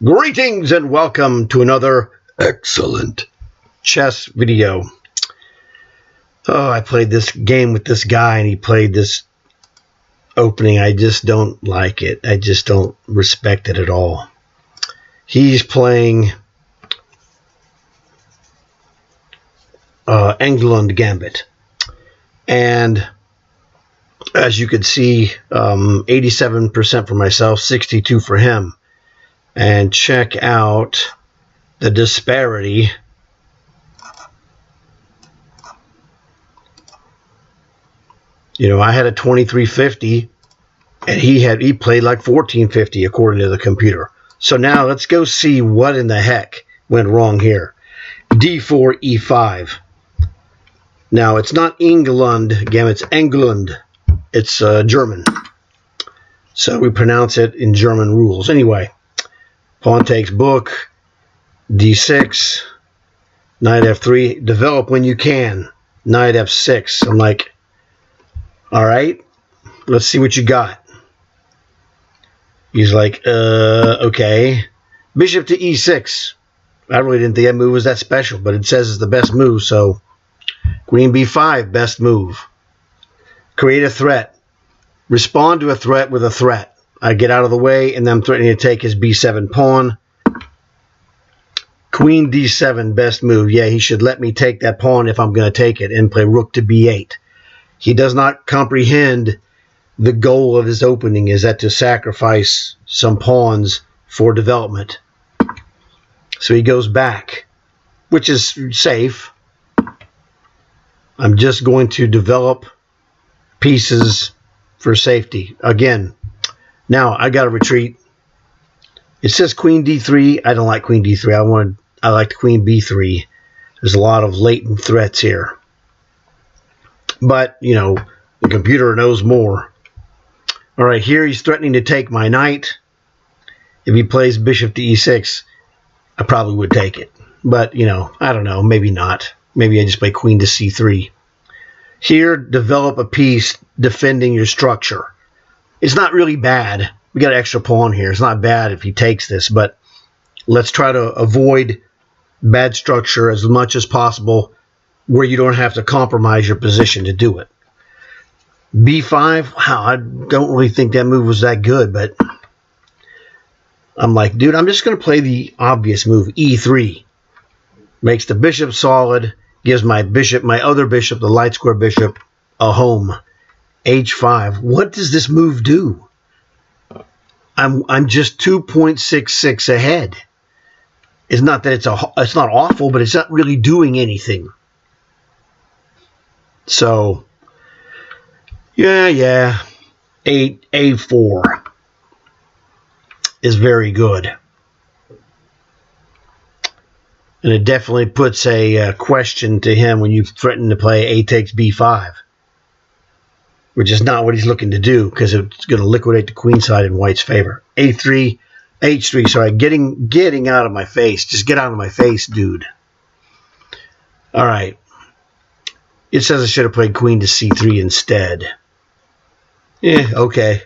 Greetings and welcome to another excellent chess video. Oh, I played this game with this guy and he played this opening. I just don't like it. I just don't respect it at all. He's playing Englund Gambit. And as you can see, 87% for myself, 62% for him. And check out the disparity. You know, I had a 2350 and he played like 1450 according to the computer. So now let's go see what in the heck went wrong here. D4 E5. Now it's not Englund, again it's Englund. It's German. So we pronounce it in German rules. Anyway, pawn takes book, D6, knight F3, develop when you can, knight F6. I'm like, all right, let's see what you got. He's like, okay. Bishop to E6. I really didn't think that move was that special, but it says it's the best move, so queen B5, best move. Create a threat. Respond to a threat with a threat. I get out of the way, and then I'm threatening to take his B7 pawn. Queen D7, best move. Yeah, he should let me take that pawn if I'm going to take it, and play rook to B8. He does not comprehend the goal of his opening is that to sacrifice some pawns for development. So he goes back, which is safe. I'm just going to develop pieces for safety. Again, now I got to retreat. It says queen D3. I don't like queen D3. I like queen B3. There's a lot of latent threats here. But, you know, the computer knows more. All right, here he's threatening to take my knight. If he plays bishop to E6, I probably would take it. But, you know, I don't know. Maybe not. Maybe I just play queen to C3. Here, develop a piece defending your structure. It's not really bad. We got an extra pawn here. It's not bad if he takes this, but let's try to avoid bad structure as much as possible where you don't have to compromise your position to do it. B5, wow, I don't really think that move was that good, but I'm like, dude, I'm just going to play the obvious move, E3. Makes the bishop solid, gives my other bishop, the light square bishop, a home. H5. What does this move do? I'm just 2.66 ahead. It's not that it's not awful, but it's not really doing anything. So yeah. A4 is very good. And it definitely puts a question to him when you threaten to play A takes B5. Which is not what he's looking to do, because it's going to liquidate the queen side in white's favor. A3, H3, sorry, getting out of my face. Just get out of my face, dude. All right. It says I should have played queen to C3 instead. Yeah, okay.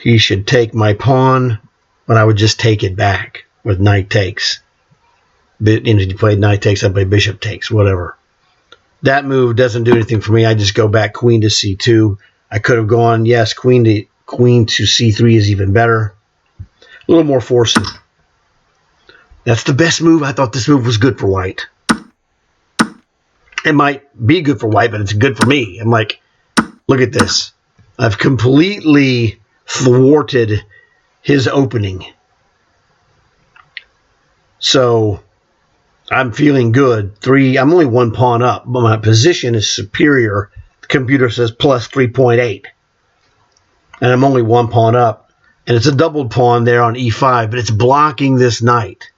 He should take my pawn, but I would just take it back with knight takes. And if you played knight takes, I play bishop takes, whatever. That move doesn't do anything for me. I just go back queen to C2. I could have gone, yes, queen to C3 is even better. A little more forcing. That's the best move. I thought this move was good for white. It might be good for white, but it's good for me. I'm like, look at this. I've completely thwarted his opening. So I'm feeling good. I'm only one pawn up, but my position is superior. The computer says plus 3.8. And I'm only one pawn up. And it's a doubled pawn there on E5, but it's blocking this knight.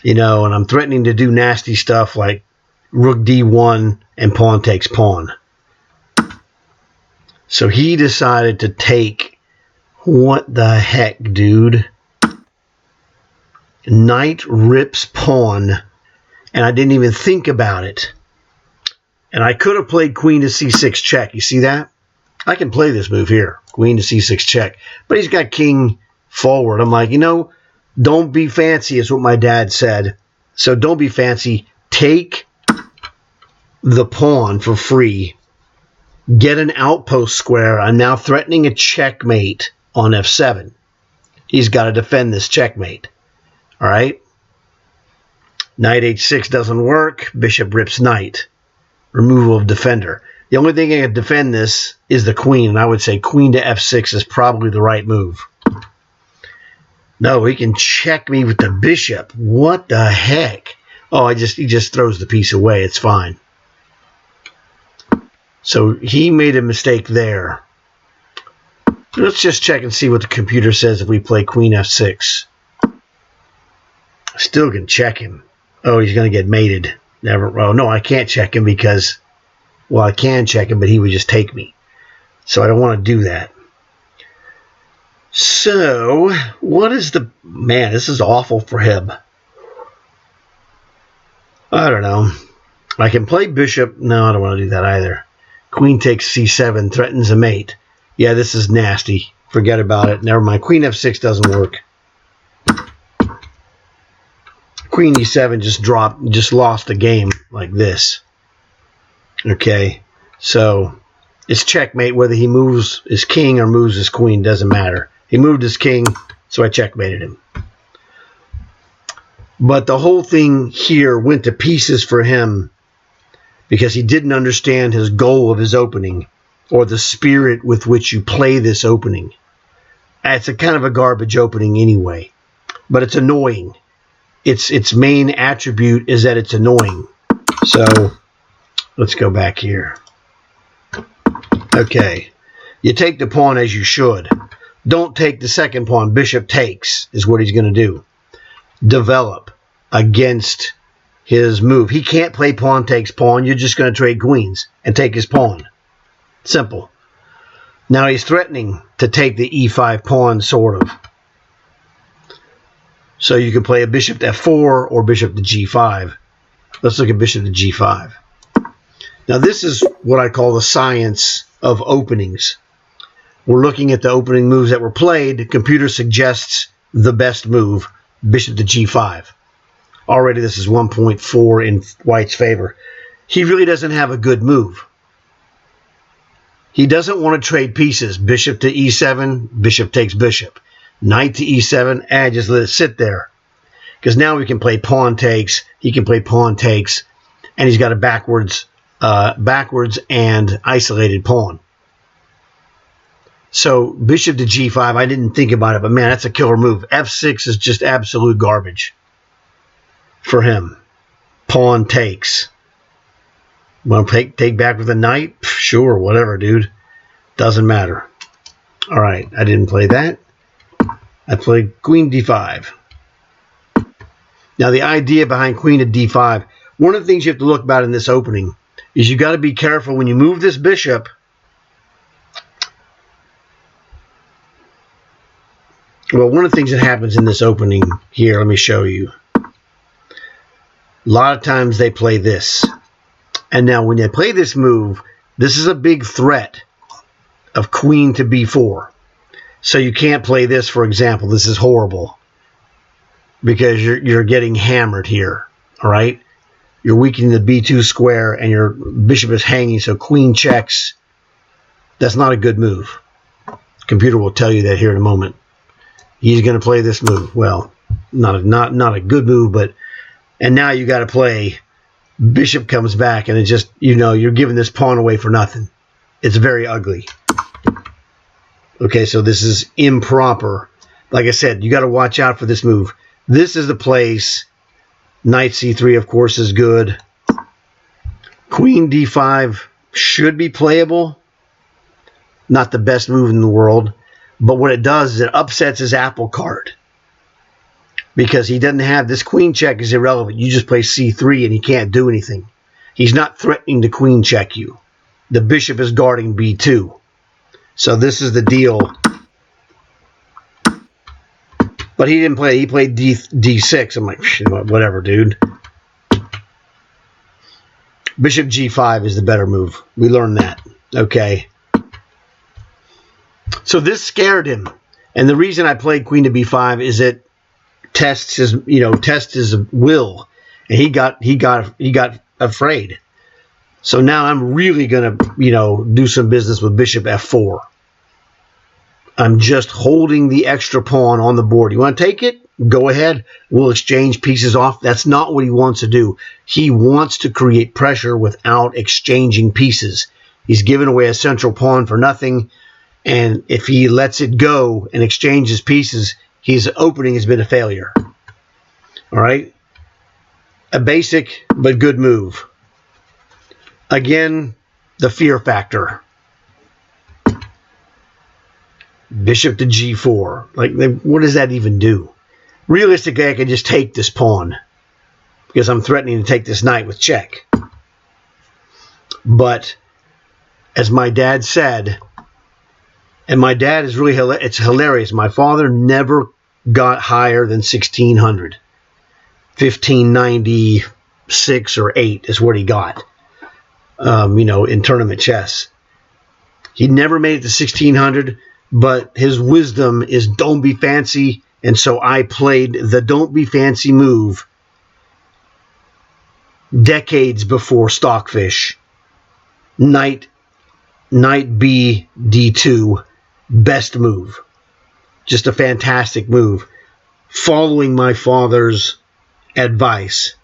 You know, and I'm threatening to do nasty stuff like rook D1 and pawn takes pawn. So he decided to take, what the heck, dude? Knight rips pawn, and I didn't even think about it. And I could have played queen to C6 check. You see that? I can play this move here. Queen to c6 check. But he's got king forward. I'm like, don't be fancy is what my dad said. So don't be fancy. Take the pawn for free. Get an outpost square. I'm now threatening a checkmate on f7. He's got to defend this checkmate. All right? Knight h6 doesn't work. Bishop rips knight. Removal of defender. The only thing that can defend this is the queen, and I would say queen to f6 is probably the right move. No, he can check me with the bishop. What the heck? Oh, he just throws the piece away. It's fine. So he made a mistake there. Let's just check and see what the computer says if we play queen f6. Still can check him. Oh, he's going to get mated. Never. Oh, no, I can't check him because, well, I can check him, but he would just take me. So I don't want to do that. So, what is the... Man, this is awful for him. I don't know. I can play bishop. No, I don't want to do that either. Queen takes c7, threatens a mate. Yeah, this is nasty. Forget about it. Never mind. Queen f6 doesn't work. Queen e7 just lost the game like this. Okay, so it's checkmate whether he moves his king or moves his queen. Doesn't matter. He moved his king, so I checkmated him. But the whole thing here went to pieces for him because he didn't understand his goal of his opening or the spirit with which you play this opening. It's a kind of a garbage opening anyway, but it's annoying. Its main attribute is that it's annoying. So let's go back here. Okay, you take the pawn as you should. Don't take the second pawn. Bishop takes is what he's going to do. Develop against his move. He can't play pawn takes pawn. You're just going to trade queens and take his pawn. Simple. Now he's threatening to take the e5 pawn, sort of. So you can play a bishop to f4 or bishop to g5. Let's look at bishop to g5. Now this is what I call the science of openings. We're looking at the opening moves that were played. The computer suggests the best move, bishop to g5. Already this is 1.4 in white's favor. He really doesn't have a good move. He doesn't want to trade pieces. Bishop to e7, bishop takes bishop. Knight to e7, just let it sit there. Because now we can play pawn takes. He can play pawn takes. And he's got a backwards and isolated pawn. So bishop to g5, I didn't think about it, but man, that's a killer move. f6 is just absolute garbage for him. Pawn takes. Want to take back with a knight? Sure, whatever, dude. Doesn't matter. All right, I didn't play that. I played queen d5. Now, the idea behind queen to d5, one of the things you have to look about in this opening is you got to be careful when you move this bishop. Well, one of the things that happens in this opening here, let me show you. A lot of times they play this. And now when they play this move, this is a big threat of queen to b4. So you can't play this, for example. This is horrible because you're getting hammered here, all right? You're weakening the b2 square and your bishop is hanging, so queen checks. That's not a good move. The computer will tell you that here in a moment. He's going to play this move. Well, not a good move, but and now you got to play. Bishop comes back, and it just you're giving this pawn away for nothing. It's very ugly. Okay, so this is improper. Like I said, you got to watch out for this move. This is the place. Knight c3, of course, is good. Queen d5 should be playable. Not the best move in the world. But what it does is it upsets his apple cart. Because he doesn't have this queen check is irrelevant. You just play c3 and he can't do anything. He's not threatening to queen check you. The bishop is guarding b2. So this is the deal. But he didn't play. He played d6. I'm like, whatever, dude. Bishop g5 is the better move. We learned that. Okay. So this scared him. And the reason I played queen to b5 is it tests his will. And he got afraid. So now I'm really going to, do some business with bishop f4. I'm just holding the extra pawn on the board. You want to take it? Go ahead. We'll exchange pieces off. That's not what he wants to do. He wants to create pressure without exchanging pieces. He's given away a central pawn for nothing. And if he lets it go and exchanges pieces, his opening has been a failure. All right? A basic but good move. Again, the fear factor. Bishop to g4. Like, what does that even do? Realistically, I could just take this pawn because I'm threatening to take this knight with check. But as my dad said, and my dad is really it's hilarious. My father never got higher than 1600. 1596 or 8 is what he got. In tournament chess. He never made it to 1600, but his wisdom is don't be fancy, and so I played the don't be fancy move decades before Stockfish. Knight B D2, best move. Just a fantastic move. Following my father's advice.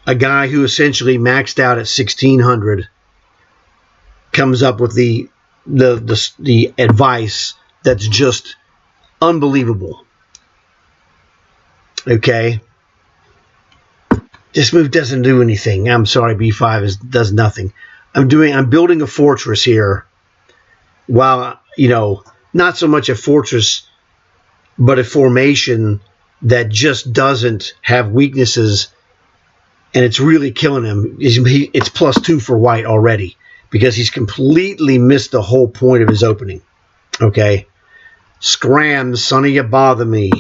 A guy who essentially maxed out at 1600 comes up with the advice that's just unbelievable. Okay? This move doesn't do anything. I'm sorry, b5 does nothing. I'm building a fortress here. While, not so much a fortress, but a formation that just doesn't have weaknesses, and it's really killing him. It's +2 for white already because he's completely missed the whole point of his opening. Okay? Scram, sonny, you bother me.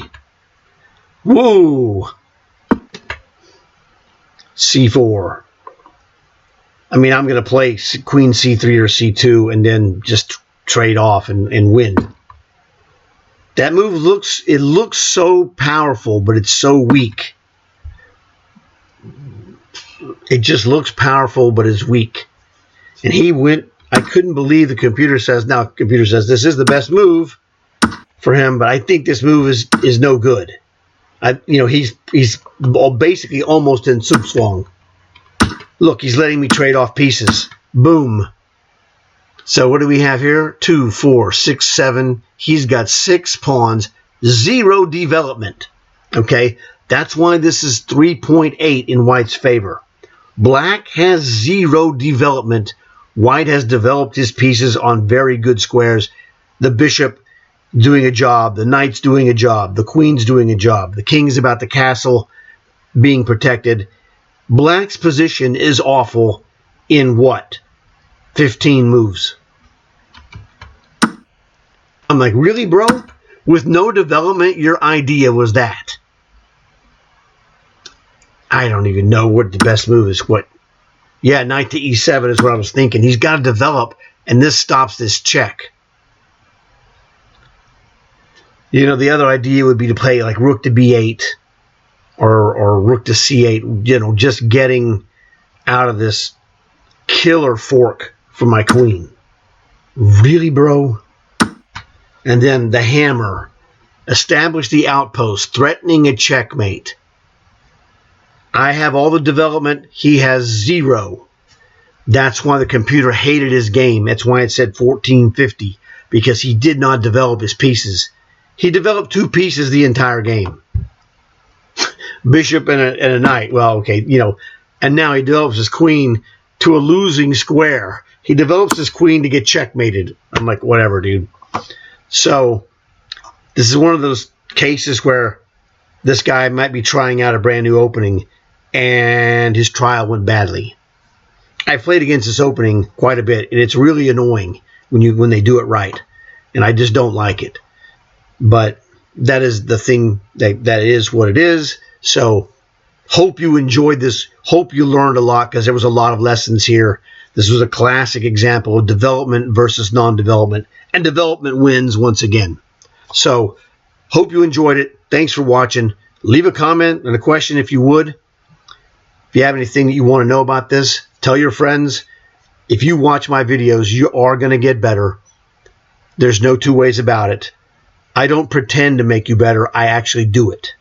Woo! c4. I'm going to play queen c3 or c2 and then just trade off and win. That move looks so powerful, but it's so weak. It just looks powerful, but it's weak. And he went, I couldn't believe the computer says this is the best move for him, but I think this move is no good. He's basically almost in Zugzwang. Look, he's letting me trade off pieces. Boom. So what do we have here? 2, 4, 6, 7. He's got 6 pawns, 0 development. Okay? That's why this is 3.8 in white's favor. Black has 0 development. White has developed his pieces on very good squares. The bishop doing a job. The knight's doing a job. The queen's doing a job. The king's about the castle being protected. Black's position is awful in what? 15 moves. I'm like, really, bro? With no development, your idea was that? I don't even know what the best move is. What? Yeah, knight to e7 is what I was thinking. He's got to develop, and this stops this check. The other idea would be to play like rook to b8 or rook to c8, just getting out of this killer fork for my queen. Really, bro? And then the hammer. Establish the outpost, threatening a checkmate. I have all the development. He has 0. That's why the computer hated his game. That's why it said 1450, because he did not develop his pieces. He developed 2 pieces the entire game. Bishop and a knight. Well, okay, and now he develops his queen to a losing square. He develops his queen to get checkmated. I'm like, whatever, dude. So this is one of those cases where this guy might be trying out a brand new opening and his trial went badly. I played against this opening quite a bit, and it's really annoying when they do it right, and I just don't like it. But that is the thing, that is what it is. So hope you enjoyed this. Hope you learned a lot, because there was a lot of lessons here. This was a classic example of development versus non-development, and development wins once again. So, hope you enjoyed it. Thanks for watching. Leave a comment and a question if you would. If you have anything that you want to know about this, tell your friends. If you watch my videos, you are going to get better. There's no two ways about it. I don't pretend to make you better. I actually do it.